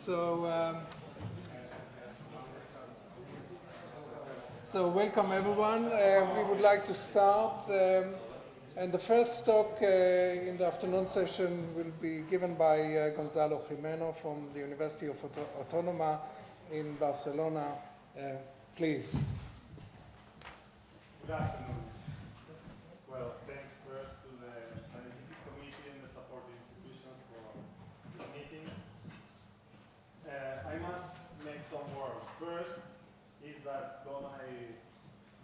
So welcome everyone. We would like to start, and the first talk in the afternoon session will be given by Gonzalo Gimeno from the University of Autónoma in Barcelona. Please. Good afternoon. Well, thanks first to the scientific committee and the supporting institutions for this meeting. I must make some words. First is that though my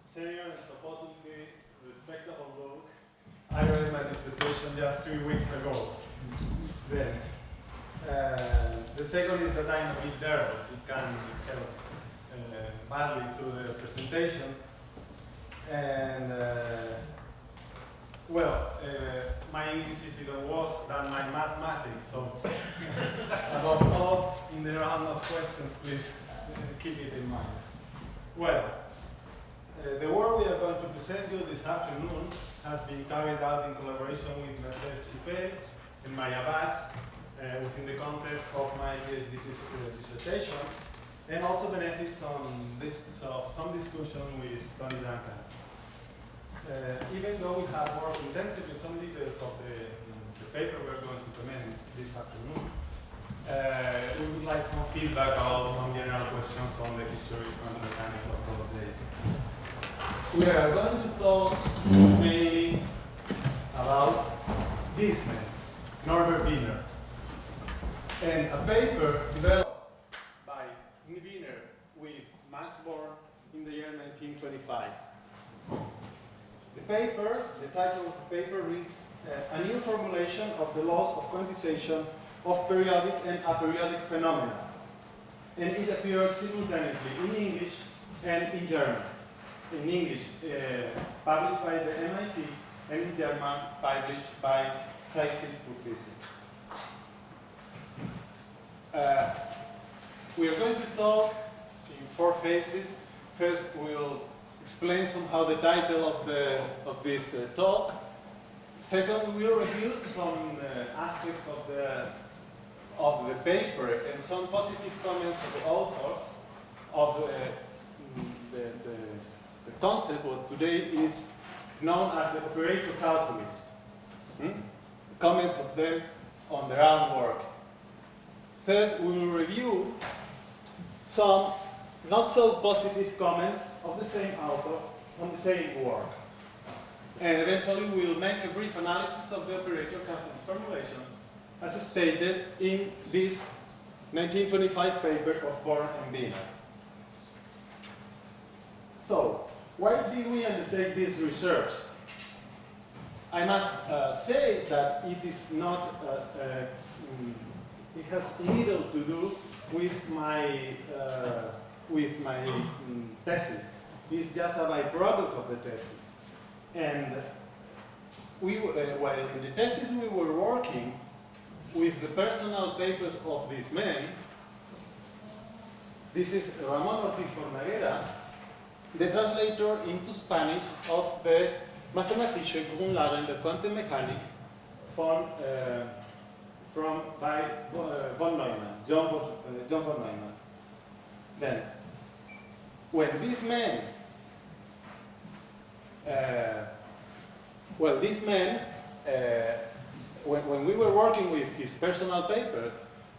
senior and supposedly respectable look, I read my dissertation just 3 weeks ago. Then, the second is that I'm a bit nervous. It can help badly to the presentation. And, my English is even worse than my mathematics, so above all, in the round of questions, please keep it in mind. Well, the work we are going to present you this afternoon has been carried out in collaboration with Mercedes Chipel and Maya Batz within the context of my PhD dissertation, and also benefits on some discussion with Tony Duncan. Even though we have worked intensively some details of the paper we're going to comment this afternoon, we would like some feedback about some general questions on the history and mechanics of those days. We are going to talk mainly about this man, Norbert Wiener, and a paper developed by Wiener with Max Born in the year 1925. The title of the paper reads, A New Formulation of the Laws of Quantization of Periodic and Aperiodic Phenomena. And it appeared simultaneously in English and in German. In English, published by the MIT, and in German, published by Zeitschrift für Physik. We are going to talk in 4 phases. First, we'll explain somehow the title of this talk. Second, we'll review some aspects of the paper and some positive comments of the authors of the concept what today is known as the operator calculus. Comments of them on their own work. Third, we will review some not so positive comments of the same author on the same work. And eventually we will make a brief analysis of the operator calculus formulation as stated in this 1925 paper of Born and Wiener. So, why did we undertake this research? I must say that it is not, it has little to do with my thesis. It's just a byproduct of the thesis. And while in the thesis we were working with the personal papers of these men, this is Ramón Ortiz Fornaguera, the translator into Spanish of the mathematician Grundlagen der Quantenmechanik by von Neumann, John von Neumann. Then, when these men, when we were working with his personal papers,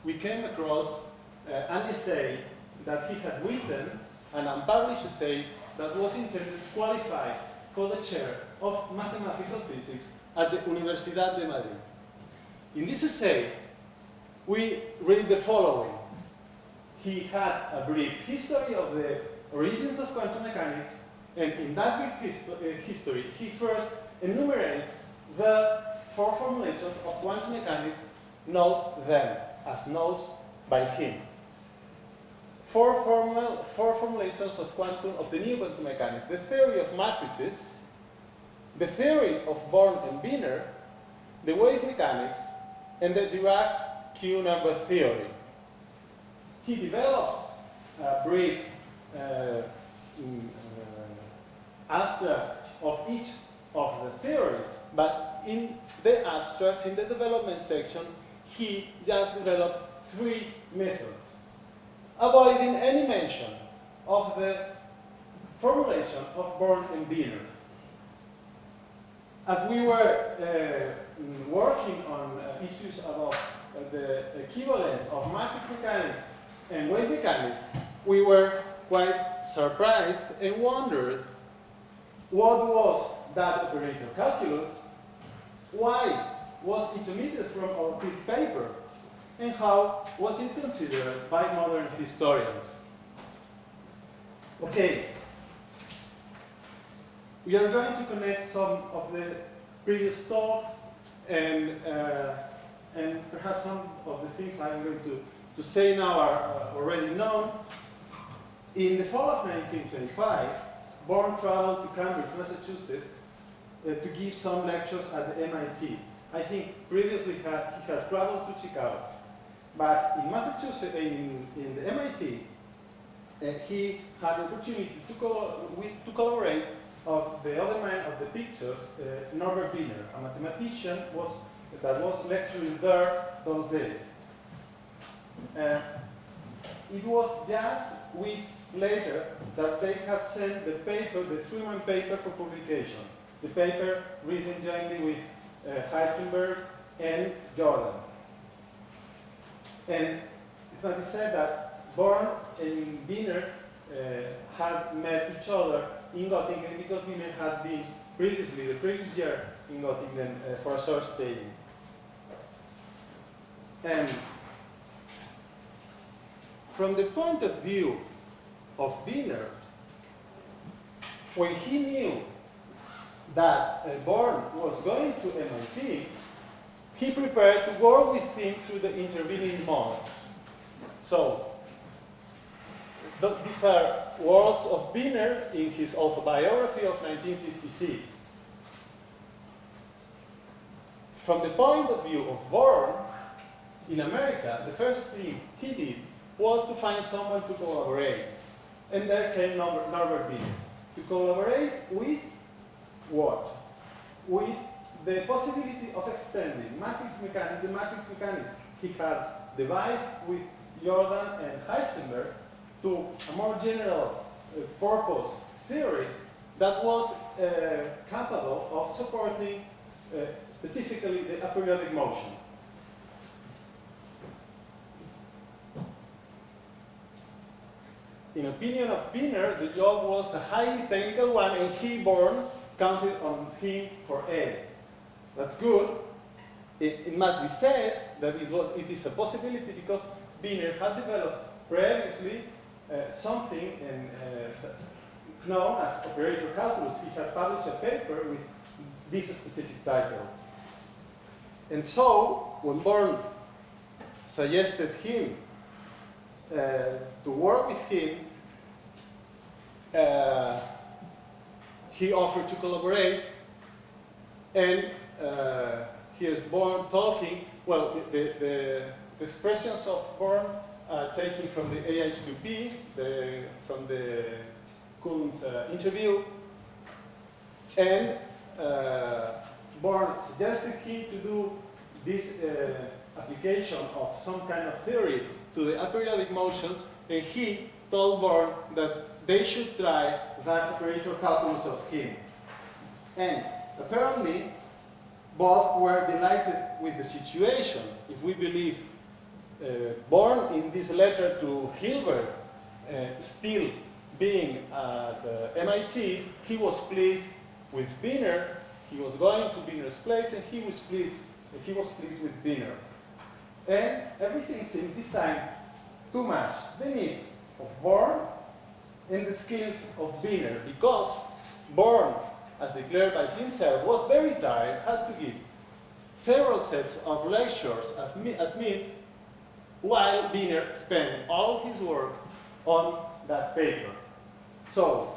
we came across an essay that he had written, an unpublished essay that was intended to qualify for the chair of mathematical physics at the Universidad de Madrid. In this essay, we read the following. He had a brief history of the origins of quantum mechanics, and in that brief history, he first enumerates the 4 formulations of quantum mechanics, knows them as knows by him. 4 formulations of the new quantum mechanics: the theory of matrices, the theory of Born and Wiener, the wave mechanics, and the Dirac's Q-number theory. He develops a brief answer of each of the theories, but in the abstracts, in the development section, he just developed 3 methods, avoiding any mention of the formulation of Born and Wiener. As we were working on issues about the equivalence of matrix mechanics and wave mechanics, we were quite surprised and wondered what was that operator calculus, why was it omitted from our fifth paper, and how was it considered by modern historians. Okay, we are going to connect some of the previous talks and perhaps some of the things I'm going to say now are already known. In the fall of 1925, Born traveled to Cambridge, Massachusetts to give some lectures at the MIT. I think previously he had traveled to Chicago. But in Massachusetts, in the MIT, he had the opportunity to collaborate with the other man of the pictures, Norbert Wiener, a mathematician that was lecturing there those days. It was just weeks later that they had sent the paper, the three-man paper for publication. The paper written jointly with Heisenberg and Jordan. And it's not to say that Born and Wiener had met each other in Göttingen because Wiener had been previously, the previous year, in Göttingen for a short stay. And from the point of view of Wiener, when he knew that Born was going to MIT, he prepared to work with him through the intervening months. So, these are words of Wiener in his autobiography of 1956. From the point of view of Born, in America, the first thing he did was to find someone to collaborate. And there came Norbert Wiener. To collaborate with what? With the possibility of extending matrix mechanics, the matrix mechanics he had devised with Jordan and Heisenberg, to a more general purpose theory that was capable of supporting specifically the aperiodic motion. In opinion of Wiener, the job was a highly technical one, and he, Born, counted on him for aid. That's good. It must be said that it is a possibility because Wiener had developed previously something known as operator calculus. He had published a paper with this specific title. And so, when Born suggested him to work with him, he offered to collaborate, and here's Born talking. Well, the expressions of Born are taken from the AH2P, from the Coulomb's interview, and Born suggested him to do this application of some kind of theory to the aperiodic motions, and he told Born that they should try that operator calculus of him. And apparently, both were delighted with the situation. If we believe Born in this letter to Hilbert, still being at MIT, he was pleased with Wiener. He was going to Wiener's place, and he was pleased with Wiener. And everything seemed designed to match the needs of Born and the skills of Wiener, because Born, as declared by himself, was very tired, had to give several sets of lectures at MIT, while Wiener spent all his work on that paper. So,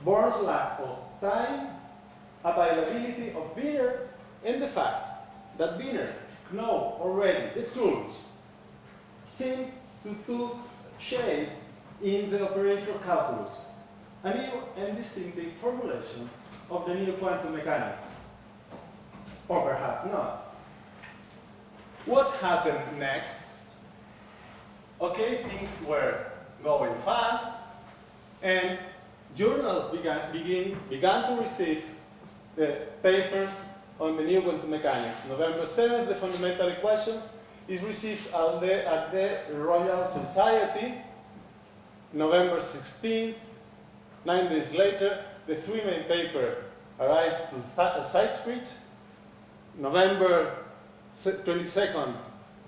Born's lack of time, availability of Wiener, and the fact that Wiener knew already the tools seemed to take shape in the operator calculus, a new and distinctive formulation of the new quantum mechanics. Or perhaps not. What happened next? okay, things were going fast, and journals began to receive the papers on the new quantum mechanics. November 7th, the fundamental equations is received at the Royal Society. November 16th, 9 days later, the three main paper arrives to Sanskrit. November 22nd,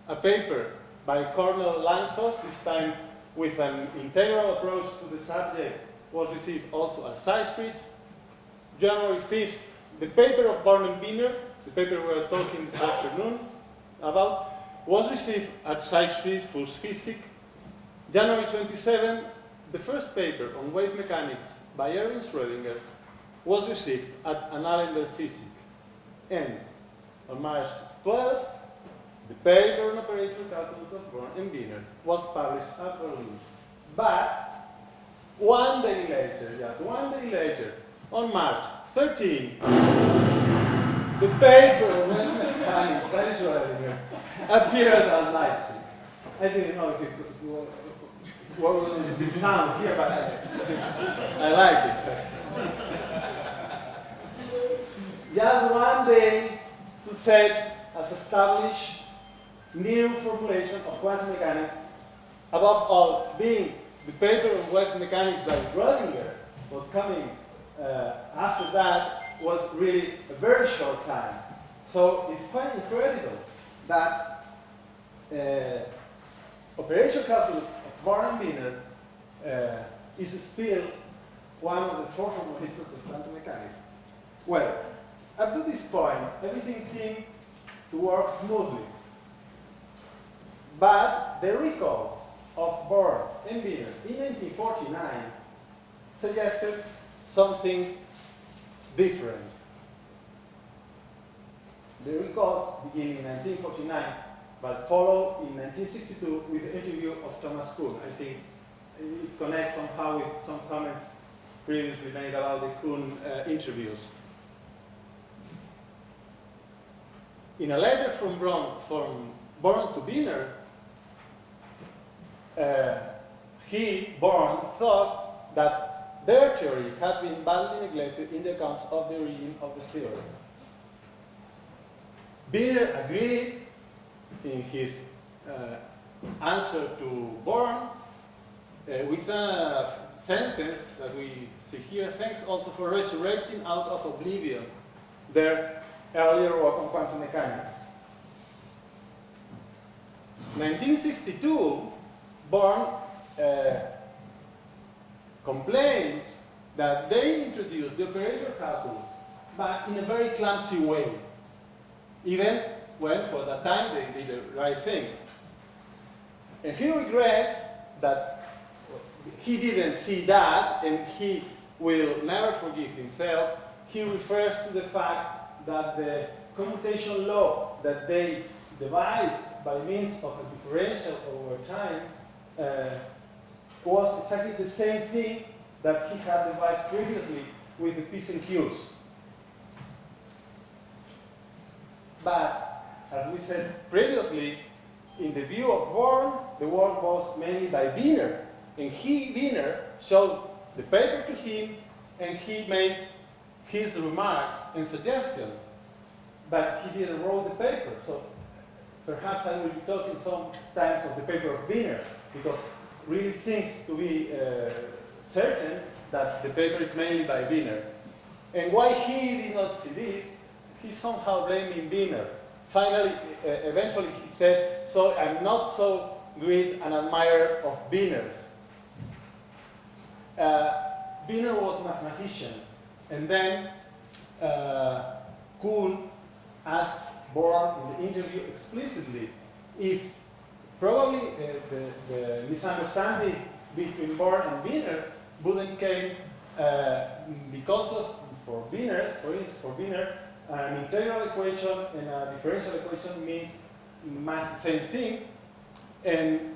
a paper by Cornel Langfos, this time with an integral approach to the subject, was received also at Sanskrit. January 5th, the paper of Born and Wiener, the paper we are talking this afternoon about, was received at Sanskrit for Physics. January 27th, the first paper on wave mechanics by Erwin Schrödinger was received at Annalender Physik. And on March 12th, the paper on operational calculus of Born and Wiener was published at Berlin. But one day later, just one day later, on March 13th, the paper on wave mechanics by Schrödinger appeared at Leipzig. I didn't know if it was what will the sound here, but I like it. Just one day to set as established new formulation of quantum mechanics, above all being the paper on wave mechanics by Schrödinger, but coming after that was really a very short time. So it's quite incredible that operational calculus of Born and Wiener is still one of the four formulations of quantum mechanics. Well, up to this point, everything seemed to work smoothly. But the recalls of Born and Wiener in 1949 suggested some things different. The recalls begin in 1949, but follow in 1962 with the interview of Thomas Kuhn. I think it connects somehow with some comments previously made about the Kuhn interviews. In a letter from Born to Wiener, Born thought that their theory had been badly neglected in the accounts of the origin of the theory. Wiener agreed in his answer to Born with a sentence that we see here: thanks also for resurrecting out of oblivion their earlier work on quantum mechanics. 1962, Born complains that they introduced the operator calculus, but in a very clumsy way, even when for that time they did the right thing. And he regrets that he didn't see that, and he will never forgive himself. He refers to the fact that the commutation law that they devised by means of a differential over time was exactly the same thing that he had devised previously with the P's and Q's. But, as we said previously, in the view of Born, the work was mainly by Wiener. And Wiener, showed the paper to him, and he made his remarks and suggestions. But he didn't write the paper. So perhaps I will be talking sometimes of the paper of Wiener, because it really seems to be certain that the paper is mainly by Wiener. And why he did not see this, he's somehow blaming Wiener. Finally, eventually he says, so I'm not so great an admirer of Wiener's. Wiener was a mathematician, and then Kuhn asked Born in the interview explicitly if probably the misunderstanding between Born and Wiener wouldn't came because of, for Wiener, an integral equation and a differential equation means much the same thing. And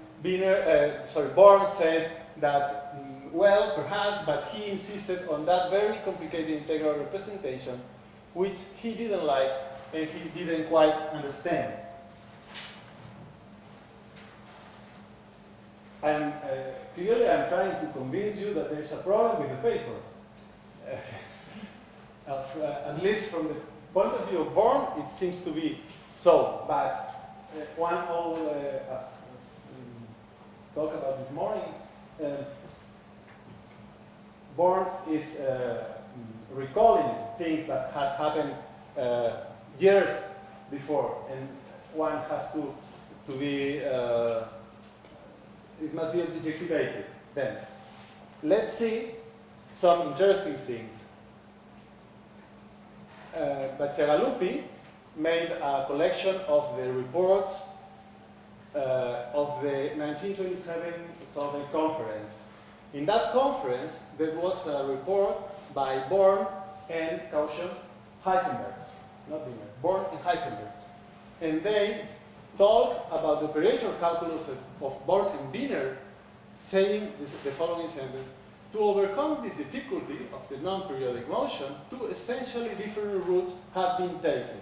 Born says that, well, perhaps, but he insisted on that very complicated integral representation, which he didn't like and he didn't quite understand. Clearly I'm trying to convince you that there's a problem with the paper. At least from the point of view of Born, it seems to be so. But one all, as talked about this morning, Born is recalling things that had happened years before, and one has to be, it must be objectivated. Then, let's see some interesting things. Bacigalupi made a collection of the reports of the 1927 Southern Conference. In that conference, there was a report by Born and Heisenberg, not Wiener, Born and Heisenberg. And they talked about the operator calculus of Born and Wiener, saying the following sentence: to overcome this difficulty of the non-periodic motion, two essentially different routes have been taken.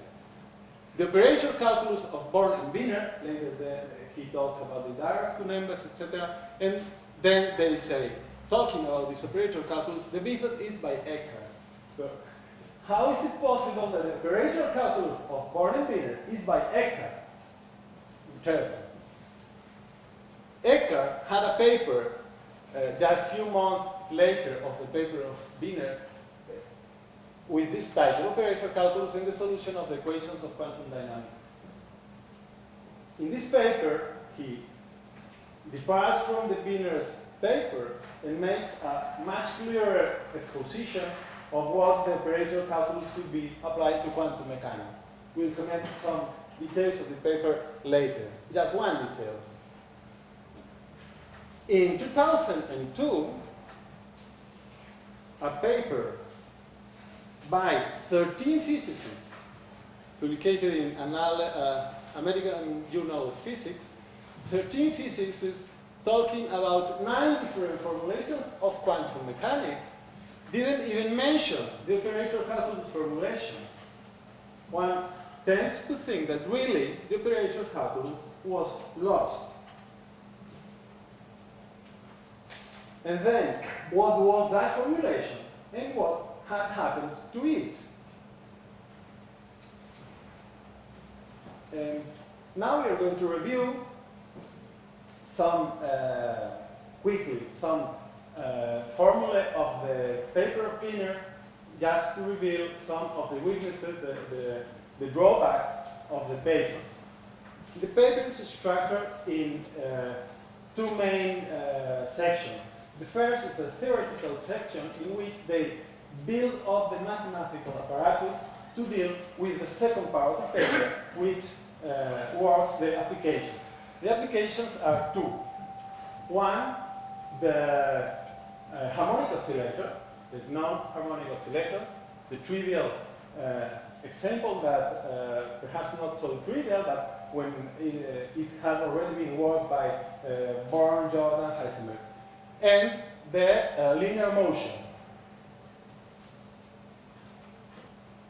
The operator calculus of Born and Wiener, later he talks about the direct numbers, etc. And then they say, talking about this operator calculus, the method is by Eckhart. So, how is it possible that the operator calculus of Born and Wiener is by Eckhart? Interesting. Eckhart had a paper just a few months later of the paper of Wiener with this title, Operator Calculus and the Solution of the Equations of Quantum Dynamics. In this paper, he departs from the Wiener's paper and makes a much clearer exposition of what the operator calculus could be applied to quantum mechanics. We'll comment some details of the paper later. Just one detail. In 2002, a paper by 13 physicists, published in American Journal of Physics, 13 physicists talking about 9 different formulations of quantum mechanics, didn't even mention the operator calculus formulation. One tends to think that really the operator calculus was lost. And then, what was that formulation and what had happened to it? And now we are going to review some, quickly, some formula of the paper of Wiener, just to reveal some of the weaknesses, the drawbacks of the paper. The paper is structured in two main sections. The first is a theoretical section in which they build up the mathematical apparatus to deal with the second part of the paper, which works the applications. The applications are two. One, the harmonic oscillator, the non-harmonic oscillator, the trivial example that perhaps not so trivial, but when it had already been worked by Born, Jordan, Heisenberg. And the linear motion.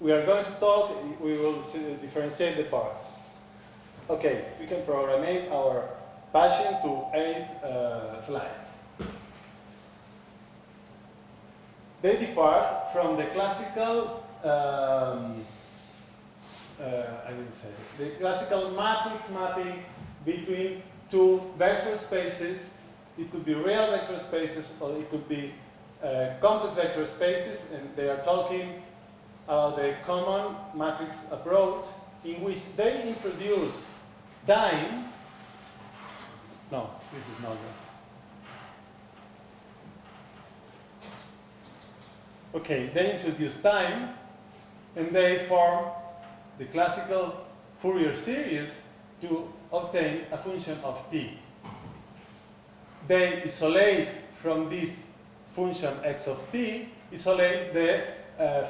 We are going to talk, we will differentiate the parts. Okay, we can program our patient to 8 slides. They depart from the classical, the classical matrix mapping between two vector spaces. It could be real vector spaces or it could be complex vector spaces, and they are talking about the common matrix approach in which they introduce time. No, this is not good. Okay, they introduce time and they form the classical Fourier series to obtain a function of t. They isolate from this function x of t, isolate the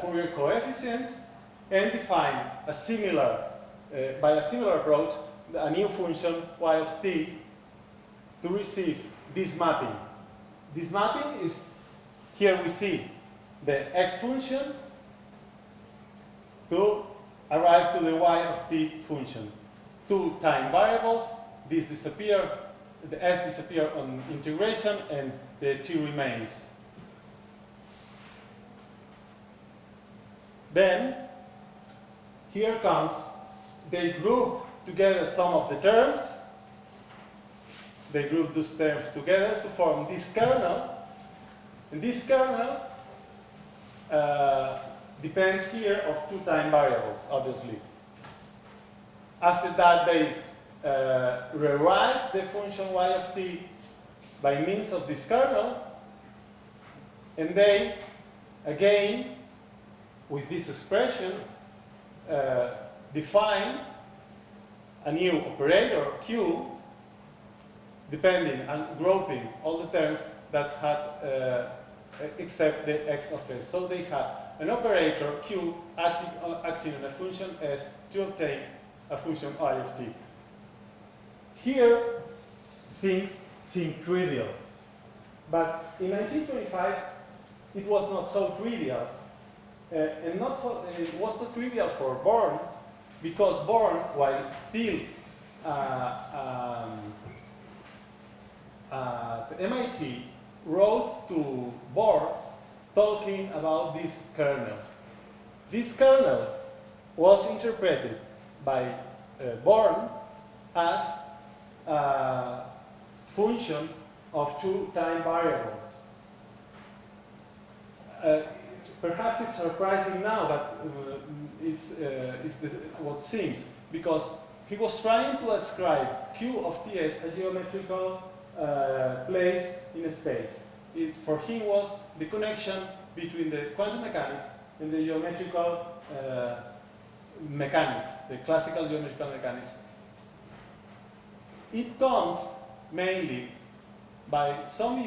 Fourier coefficients, and define a similar, by a similar approach, a new function y of t to receive this mapping. This mapping is, here we see the x function to arrive to the y of t function. Two time variables, these disappear, the S disappears on integration and the T remains. Then, here comes, they group together some of the terms. They group those terms together to form this kernel. And this kernel depends here of two time variables, obviously. After that, they rewrite the function y of t by means of this kernel, and they, again, with this expression, define a new operator, q, depending on grouping all the terms that had except the x of s. So they have an operator q acting on a function s to obtain a function I of t. Here, things seem trivial. But in 1925, it was not so trivial. And it was not trivial for Born, because Born, while still at MIT, wrote to Bohr talking about this kernel. This kernel was interpreted by Born as a function of two time variables. Perhaps it's surprising now, but it's what seems, because he was trying to ascribe Q of Ts a geometrical place in space. For him was the connection between the quantum mechanics and the geometrical mechanics, the classical geometrical mechanics. It comes mainly by some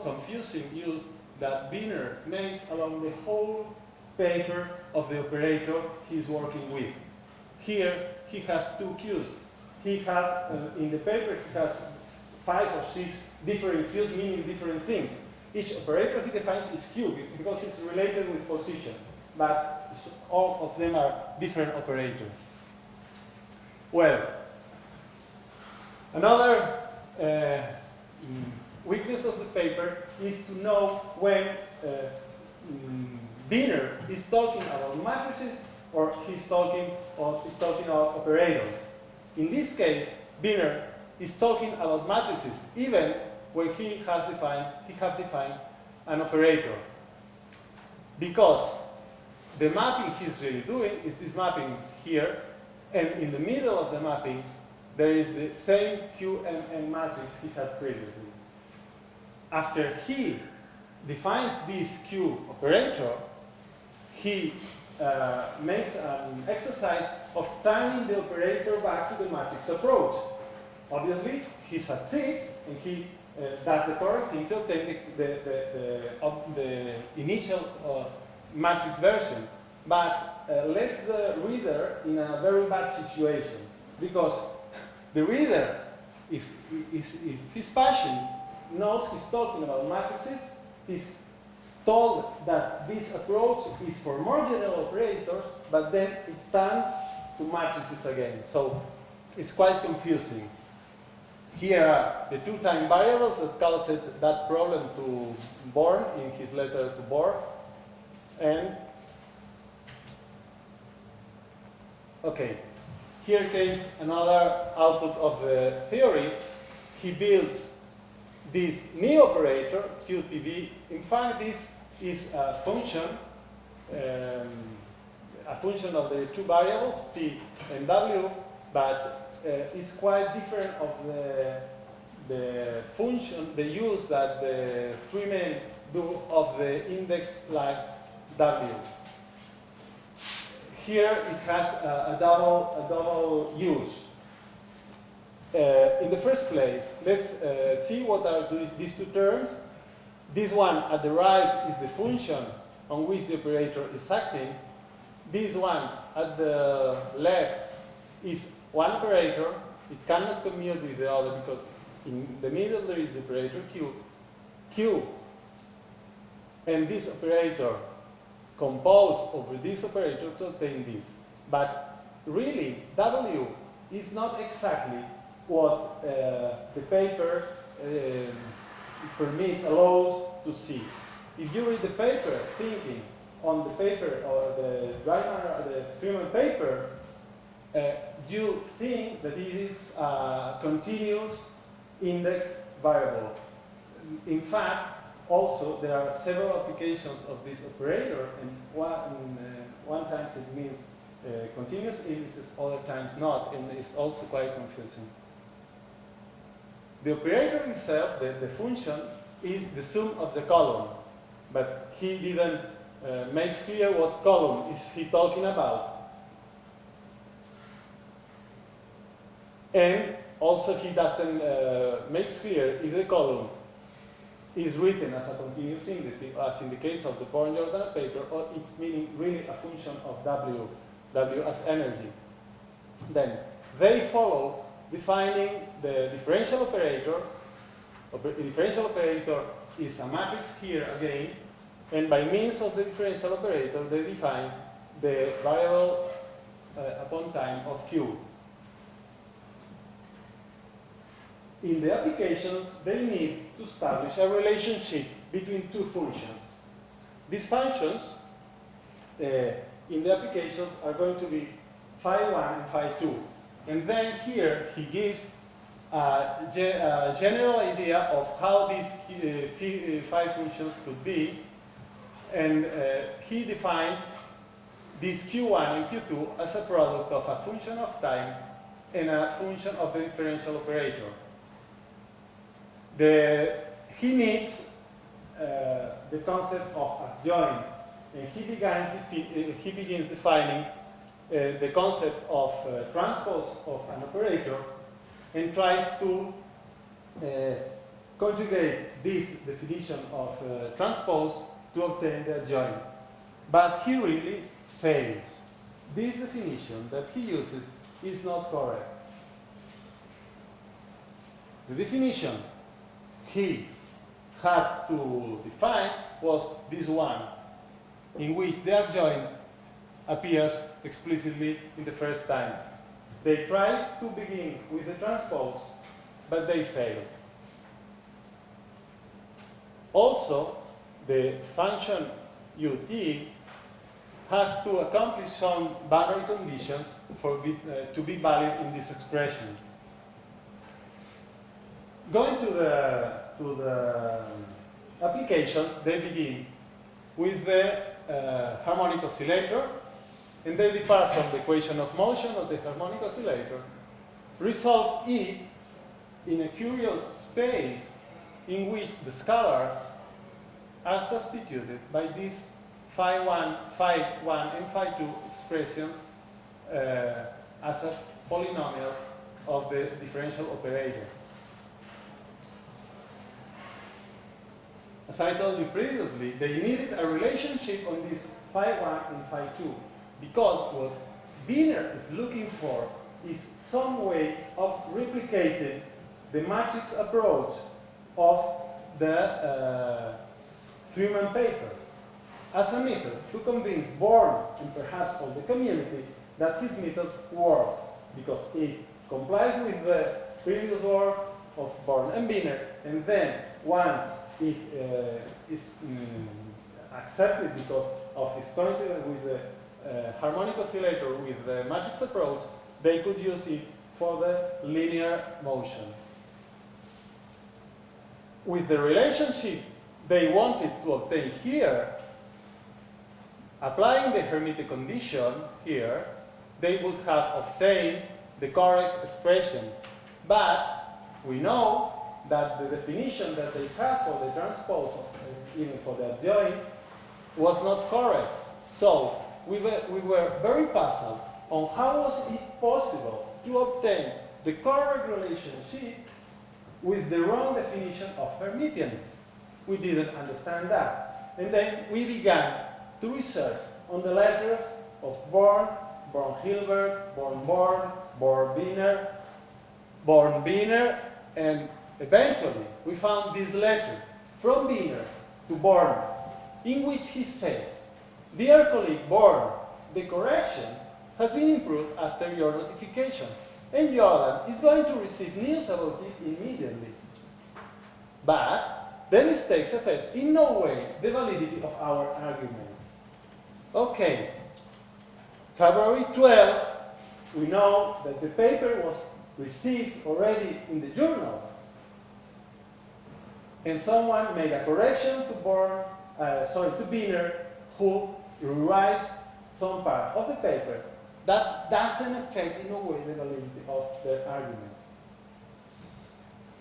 confusing use that Wiener makes along the whole paper of the operator he's working with. Here he has two Q's. He has, in the paper, he has 5 or 6 different Q's meaning different things. Each operator he defines is Q because it's related with position, but all of them are different operators. Well, another weakness of the paper is to know when Wiener is talking about matrices or he's talking about operators. In this case, Wiener is talking about matrices, even when he has defined an operator. Because the mapping he's really doing is this mapping here, and in the middle of the mapping, there is the same QMN matrix he had previously. After he defines this Q operator, he makes an exercise of turning the operator back to the matrix approach. Obviously, he succeeds and he does the correct thing to obtain the initial matrix version, but leaves the reader in a very bad situation, because the reader, if his passion knows he's talking about matrices, he's told that this approach is for more general operators, but then it turns to matrices again. So it's quite confusing. Here are the two time variables that caused that problem to Born in his letter to Bohr. And okay, here comes another output of the theory. He builds this new operator, QTV. In fact, this is a function of the two variables, T and W, but it's quite different of the function, the use that the three men do of the index like W. Here it has a double use. In the first place, let's see what are these two terms. This one at the right is the function on which the operator is acting. This one at the left is one operator. It cannot commute with the other because in the middle there is the operator Q. And this operator compose over this operator to obtain this. But really, W is not exactly what the paper permits, allows to see. If you read the paper thinking on the paper or the dry matter or the Freeman paper, you think that it is a continuous index variable. In fact, also there are several applications of this operator, and one times it means continuous indices, other times not, and it's also quite confusing. The operator itself, the function, is the sum of the column, but he didn't make clear what column is he talking about. And also he doesn't make clear if the column is written as a continuous index, as in the case of the Born-Jordan paper, or it's meaning really a function of W as energy. Then they follow defining the differential operator. The differential operator is a matrix here again, and by means of the differential operator they define the variable upon time of Q. In the applications, they need to establish a relationship between two functions. These functions in the applications are going to be phi1 and phi2. And then here he gives a general idea of how these phi functions could be. And he defines these Q1 and Q2 as a product of a function of time and a function of the differential operator. He needs the concept of adjoint, and he begins defining the concept of transpose of an operator, and tries to conjugate this definition of transpose to obtain the adjoint. But he really fails. This definition that he uses is not correct. The definition he had to define was this one, in which the adjoint appears explicitly in the first time. They tried to begin with the transpose, but they failed. Also, the function ut has to accomplish some boundary conditions to be valid in this expression. Going to the applications, they begin with the harmonic oscillator, and they depart from the equation of motion of the harmonic oscillator, resolve it in a curious space in which the scalars are substituted by these phi1, and phi2 expressions as polynomials of the differential operator. As I told you previously, they needed a relationship on this phi1 and phi2, because what Wiener is looking for is some way of replicating the matrix approach of the Freeman paper as a method to convince Born and perhaps all the community that his method works, because it complies with the previous work of Born and Wiener, and then once it is accepted because of its coincidence with the harmonic oscillator with the matrix approach, they could use it for the linear motion. With the relationship they wanted to obtain here, applying the Hermite condition here, they would have obtained the correct expression. But we know that the definition that they had for the transpose, even for the adjoint, was not correct. So we were very puzzled on how was it possible to obtain the correct relationship with the wrong definition of Hermitianism. We didn't understand that. And then we began to research on the letters of Born, Born-Hilbert, Born-Born, Born-Wiener, Born-Wiener, and eventually we found this letter from Wiener to Born, in which he says, "Dear colleague Born, the correction has been improved after your notification. and Jordan is going to receive news about it immediately. But the mistakes affect in no way the validity of our arguments. Okay, February 12th, we know that the paper was received already in the journal. And someone made a correction to Biner, who rewrites some part of the paper. That doesn't affect in no way the validity of the arguments.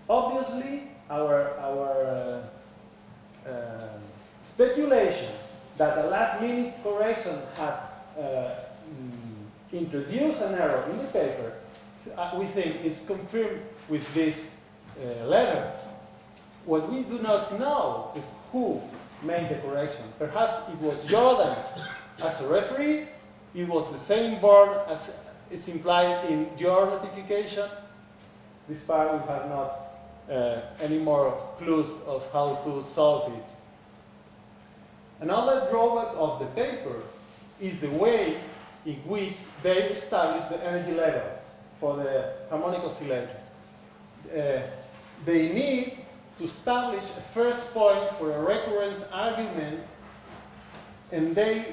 Obviously, our speculation that a last-minute correction had introduced an error in the paper, we think it's confirmed with this letter. What we do not know is who made the correction. Perhaps it was Jordan as a referee. It was the same board as is implied in your notification. This part we have not any more clues of how to solve it. Another drawback of the paper is the way in which they establish the energy levels for the harmonic oscillator. They need to establish a first point for a recurrence argument, and they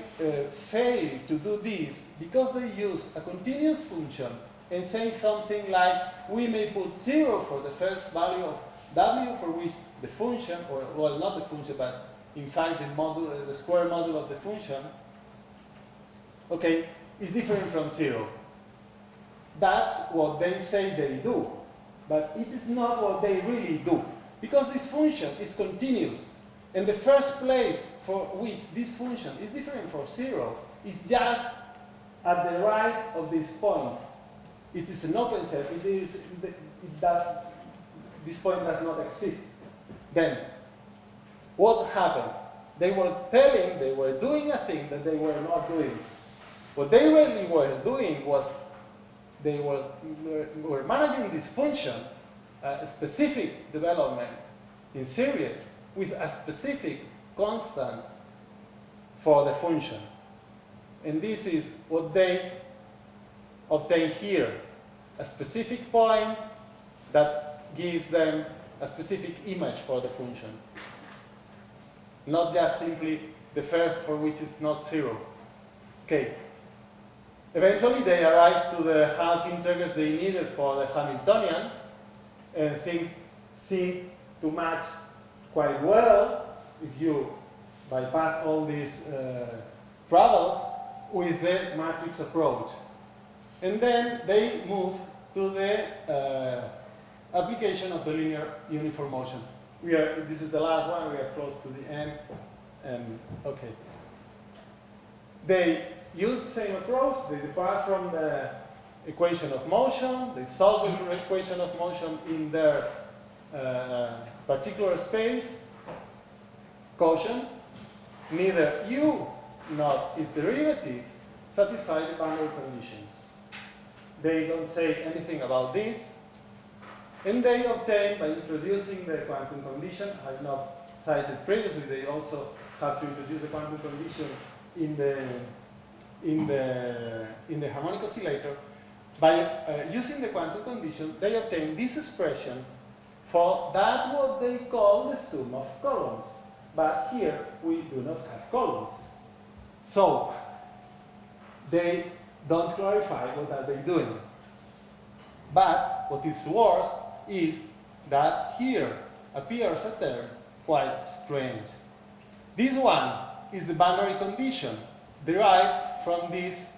fail to do this because they use a continuous function and say something like, we may put 0 for the first value of w for which the function, or well, not the function, but in fact the square module of the function, okay, is different from 0. That's what they say they do, but it is not what they really do. Because this function is continuous, and the first place for which this function is different from 0 is just at the right of this point. It is an open set. This point does not exist. Then, what happened? They were doing a thing that they were not doing. What they really were doing was they were managing this function, a specific development in series with a specific constant for the function. And this is what they obtain here, a specific point that gives them a specific image for the function. Not just simply the first for which it's not 0. Okay. Eventually they arrived to the half integrals they needed for the Hamiltonian, and things seem to match quite well if you bypass all these troubles with the matrix approach. And then they move to the application of the linear uniform motion. This is the last one, we are close to the end. Okay. They use the same approach, they depart from the equation of motion, they solve the equation of motion in their particular space, quotient, neither u nor its derivative satisfy the boundary conditions. They don't say anything about this, and they obtain, by introducing the quantum condition, I've not cited previously, they also have to introduce the quantum condition in the harmonic oscillator. By using the quantum condition, they obtain this expression for that what they call the sum of columns. But here we do not have columns. So they don't clarify what are they doing. But what is worse is that here appears a term quite strange. This one is the boundary condition derived from this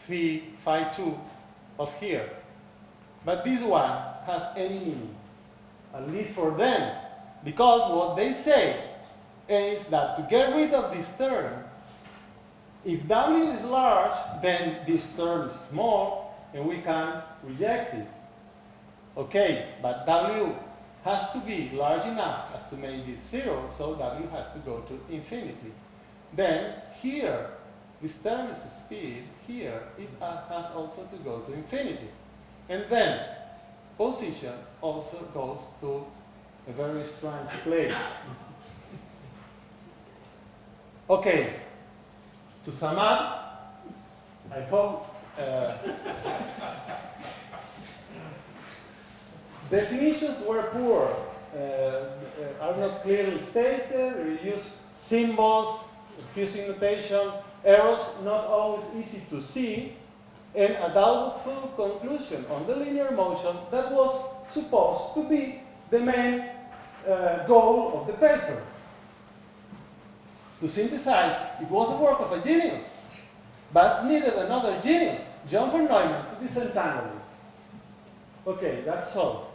phi 2 of here. But this one has any meaning, at least for them, because what they say is that to get rid of this term, if W is large, then this term is small, and we can reject it. Okay, but W has to be large enough as to make this 0, so W has to go to infinity. Then here, this term is speed, here it has also to go to infinity. And then position also goes to a very strange place. Okay, to sum up, I hope definitions were poor, are not clearly stated, reuse symbols, fusing notation, errors not always easy to see, and a doubtful conclusion on the linear motion that was supposed to be the main goal of the paper. To synthesize, it was a work of a genius, but needed another genius, John von Neumann, to disentangle it. Okay, that's all.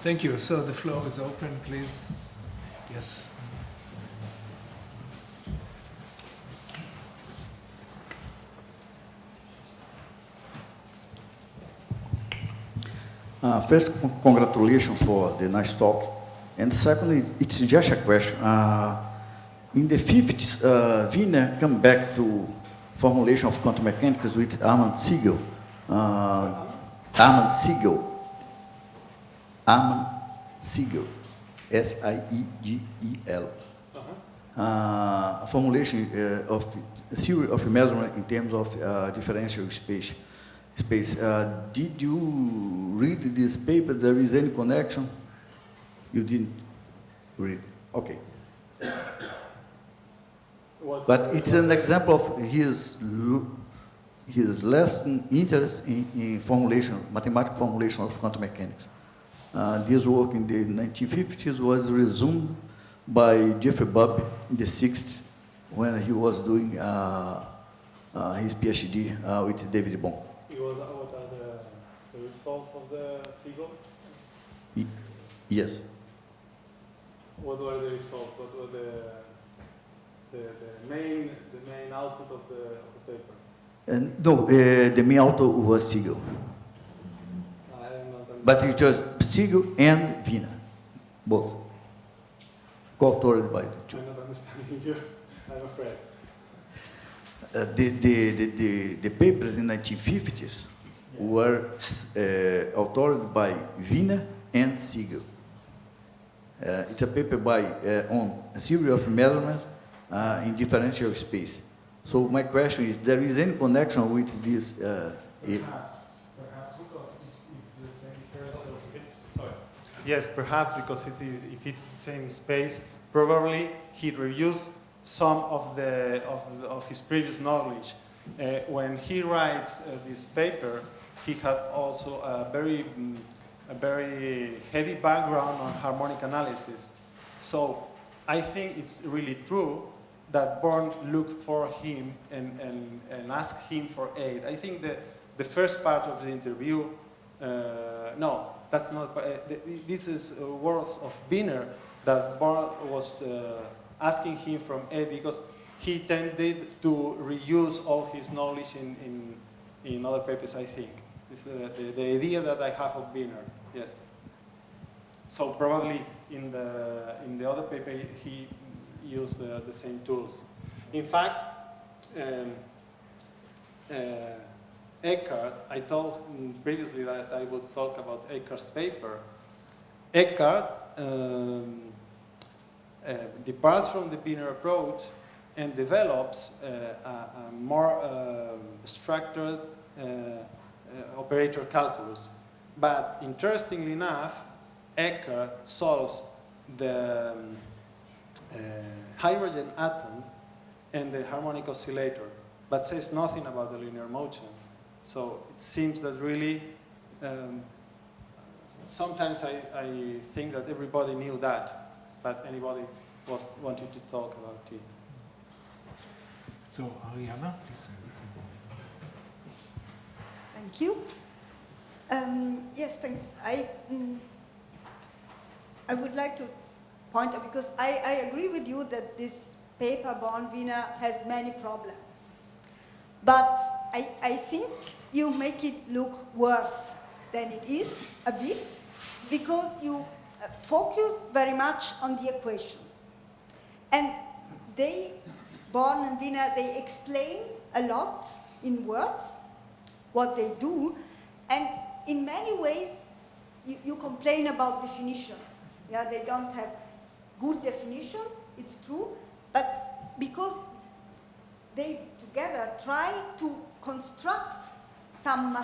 Thank you. So the floor is open, please. Yes. First, congratulations for the nice talk. And secondly, it's just a question. In the 50s, Wiener come back to formulation of quantum mechanics with Armand Siegel. Armand Siegel, S-I-E-G-E-L. Formulation of a theory of measurement in terms of differential space. Did you read this paper? There is any connection? You didn't read. Okay. But it's an example of his less interest in formulation, mathematical formulation of quantum mechanics. This work in the 1950s was resumed by Jeffrey Bubb in the 60s when he was doing his PhD with David Bohm. What are the results of the Siegel? Yes. What were the results? What were the main output of the paper? No, the main author was Siegel. I am not But it was Siegel and Wiener, both. Co-authored by the two. I'm not understanding you, I'm afraid. The papers in the 1950s were authored by Wiener and Siegel. It's a paper on a theory of measurements in differential space. So my question is, there is any connection with this? Perhaps because it's the same first. Sorry. Yes, perhaps because if it's the same space, probably he reused some of his previous knowledge. When he writes this paper, he had also a very heavy background on harmonic analysis. So I think it's really true that Born looked for him and asked him for aid. I think that the first part of the interview, no, that's not, this is words of Wiener that Born was asking him from aid because he tended to reuse all his knowledge in other papers, I think. It's the idea that I have of Wiener, yes. So probably in the other paper he used the same tools. In fact, Eckhart, I told previously that I would talk about Eckhart's paper. Eckhart departs from the Wiener approach and develops a more structured operator calculus. But interestingly enough, Eckhart solves the hydrogen atom and the harmonic oscillator, but says nothing about the linear motion. So it seems that really, sometimes I think that everybody knew that, but anybody wanted to talk about it. So Ariana, please. Thank you. Yes, thanks. I would like to point out, because I agree with you that this paper, Born-Wiener, has many problems. But I think you make it look worse than it is, a bit, because you focus very much on the equations. And Born and Wiener, they explain a lot in words what they do, and in many ways you complain about definitions. Yeah, they don't have good definition, it's true, but because they together try to construct some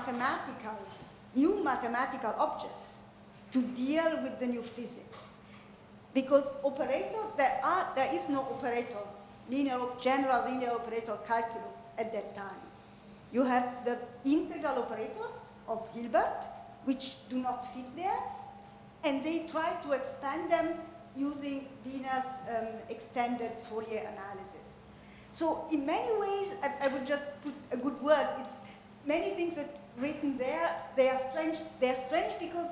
new mathematical objects to deal with the new physics. Because operators, there is no operator, general linear operator calculus at that time. You have the integral operators of Hilbert, which do not fit there, and they try to expand them using Wiener's extended Fourier analysis. So in many ways, I would just put a good word, it's many things that written there, they are strange. They are strange because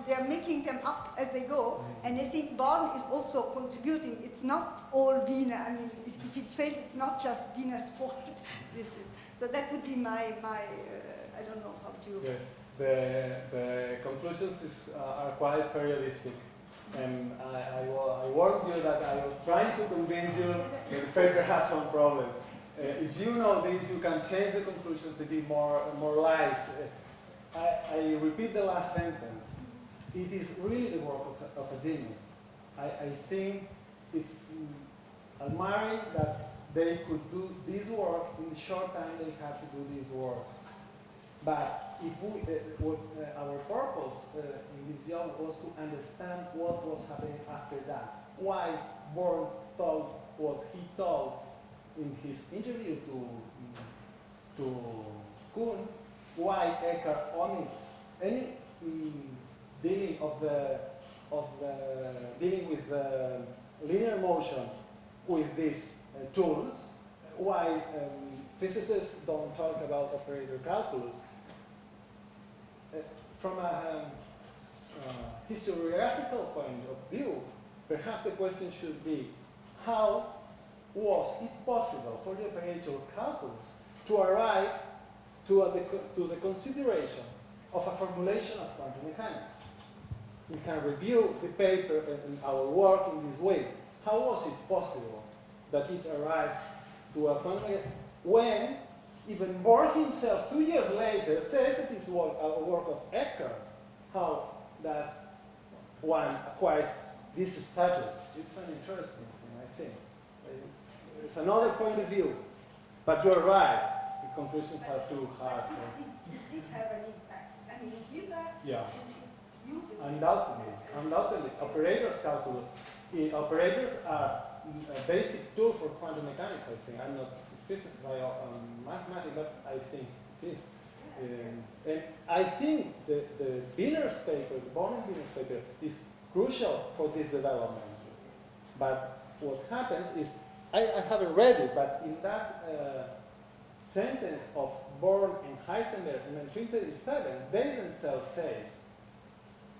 they're making them up as they go, and I think Born is also contributing. It's not all Wiener. I mean, if it fails, it's not just Wiener's fault. So that would be my I don't know how to. Yes, the conclusions are quite periodistic, and I warned you that I was trying to convince you that the paper has some problems. If you know this, you can change the conclusions to be more light. I repeat the last sentence. It is really the work of a genius. I think it's admiring that they could do this work in the short time they had to do this work. But if our purpose in this job was to understand what was happening after that. Why Born told what he told in his interview to Kuhn, why Eckhart omits any dealing dealing with linear motion with these tools, why physicists don't talk about operator calculus. From a historiographical point of view, perhaps the question should be, how was it possible for the operator calculus to arrive to the consideration of a formulation of quantum mechanics? We can review the paper and our work in this way. How was it possible that it arrived to a quantum mechanics when even Born himself, 2 years later, says that it's a work of Eckhart? How does one acquire this status? It's an interesting thing, I think. It's another point of view. But you're right, the conclusions are too hard. It did have an impact. I mean, Hilbert uses Undoubtedly. Operators calculus. Operators are a basic tool for quantum mechanics, I think. I'm not a physicist, I'm mathematics, but I think it is. And I think the Wiener's paper, the Born and Wiener's paper, is crucial for this development. But what happens is, I haven't read it, but in that sentence of Born and Heisenberg in 1937, they themselves say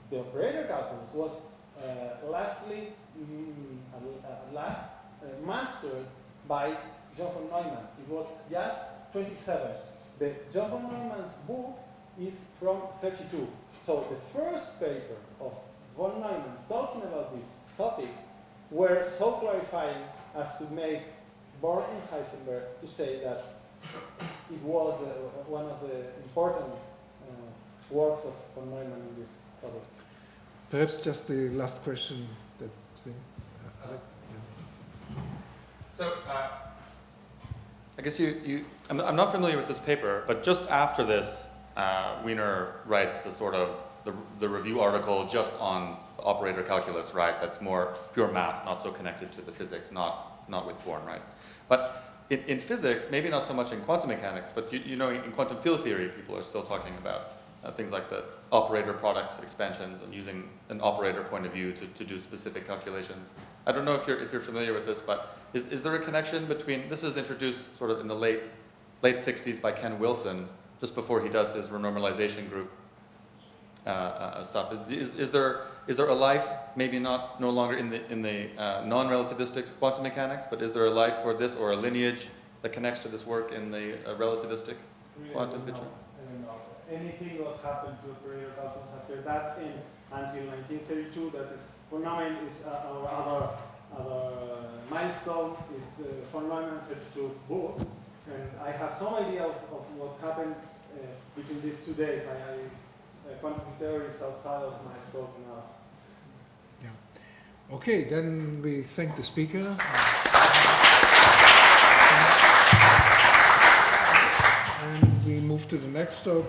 the operator calculus was mastered by John von Neumann. It was just 27. The John von Neumann's book is from 32. So the first paper of von Neumann talking about this topic were so clarifying as to make Born and Heisenberg to say that it was one of the important works of von Neumann in this topic. Perhaps just the last question that Alec, So, I guess I'm not familiar with this paper, but just after this, Wiener writes the sort of the review article just on operator calculus, right? That's more pure math, not so connected to the physics, not with Born, right? But in physics, maybe not so much in quantum mechanics, but you know, in quantum field theory, people are still talking about things like the operator product expansions and using an operator point of view to do specific calculations. I don't know if you're familiar with this, but is there a connection between, this is introduced sort of in the late 60s by Ken Wilson, just before he does his renormalization group stuff. Is there a life, maybe no longer in the non-relativistic quantum mechanics, but is there a life for this, or a lineage that connects to this work in the relativistic quantum picture? I don't know. Anything what happened to operator calculus after that, until 1932, that is, von Neumann is our other milestone, is von Neumann 32's book, and I have some idea of what happened between these 2 days. Quantum theory is outside of my scope now. yeah. Okay, then we thank the speaker. to the next talk.